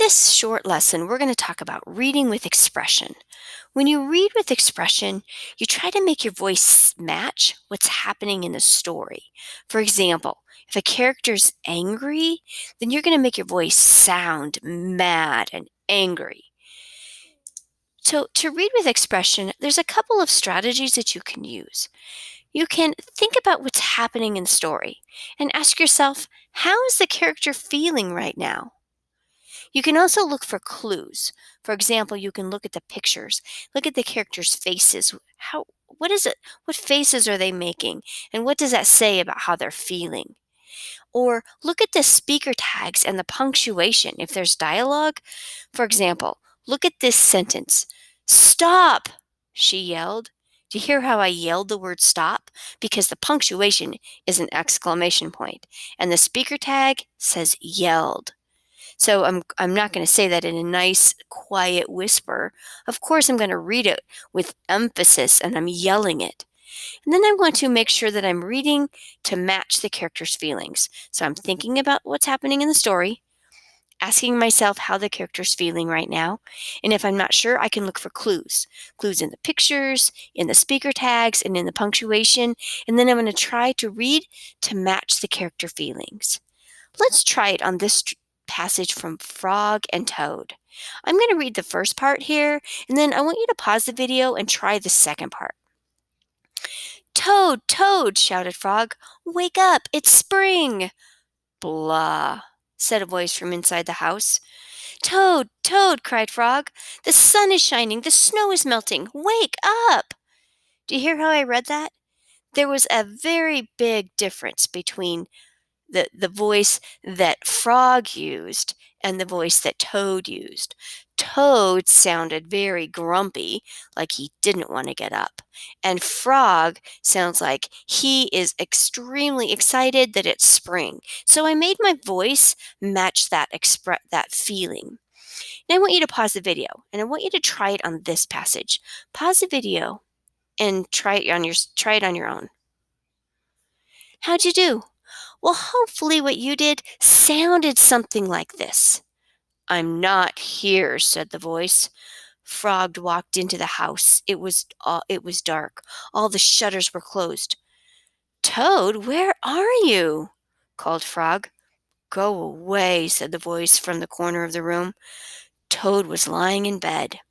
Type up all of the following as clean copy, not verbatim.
this short lesson, we're going to talk about reading with expression. When you read with expression, you try to make your voice match what's happening in the story. For example, if a character's angry, then you're going to make your voice sound mad and angry. So, to read with expression, there's a couple of strategies that you can use. You can think about what's happening in the story and ask yourself, how is the character feeling right now? You can also look for clues. For example, you can look at the pictures, look at the characters' faces. What is it? What faces are they making? And what does that say about how they're feeling? Or look at the speaker tags and the punctuation if there's dialogue. For example, look at this sentence. Stop, she yelled. Do you hear how I yelled the word stop? Because the punctuation is an exclamation point, and the speaker tag says yelled. So I'm not going to say that in a nice, quiet whisper. Of course, I'm going to read it with emphasis and I'm yelling it. And then I want to make sure that I'm reading to match the character's feelings. So I'm thinking about what's happening in the story, asking myself how the character's feeling right now. And if I'm not sure, I can look for clues. Clues in the pictures, in the speaker tags, and in the punctuation. And then I'm going to try to read to match the character feelings. Let's try it on this passage from Frog and Toad. I'm going to read the first part here, and then I want you to pause the video and try the second part. Toad, Toad, shouted Frog. Wake up, it's spring. Blah, said a voice from inside the house. Toad, Toad, cried Frog. The sun is shining, the snow is melting. Wake up! Do you hear how I read that? There was a very big difference between the voice that Frog used and the voice that Toad used. Toad sounded very grumpy, like he didn't want to get up. And Frog sounds like he is extremely excited that it's spring. So I made my voice match that that feeling. Now I want you to pause the video and I want you to try it on this passage. Pause the video and try it on your own. How'd you do? Well, hopefully what you did sounded something like this. I'm not here, said the voice. Frog walked into the house. It was dark. All the shutters were closed. Toad, where are you? Called Frog. Go away, said the voice from the corner of the room. Toad was lying in bed.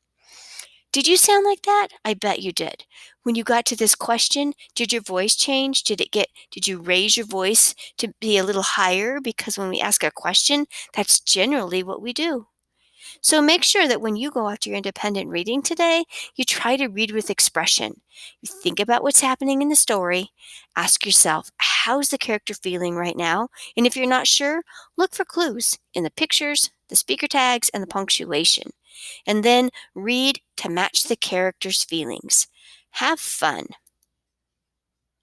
Did you sound like that? I bet you did. When you got to this question, did your voice change? Did you raise your voice to be a little higher? Because when we ask a question, that's generally what we do. So make sure that when you go out to your independent reading today, you try to read with expression. You think about what's happening in the story. Ask yourself, how's the character feeling right now? And if you're not sure, look for clues in the pictures, the speaker tags, and the punctuation. And then read to match the character's feelings. Have fun.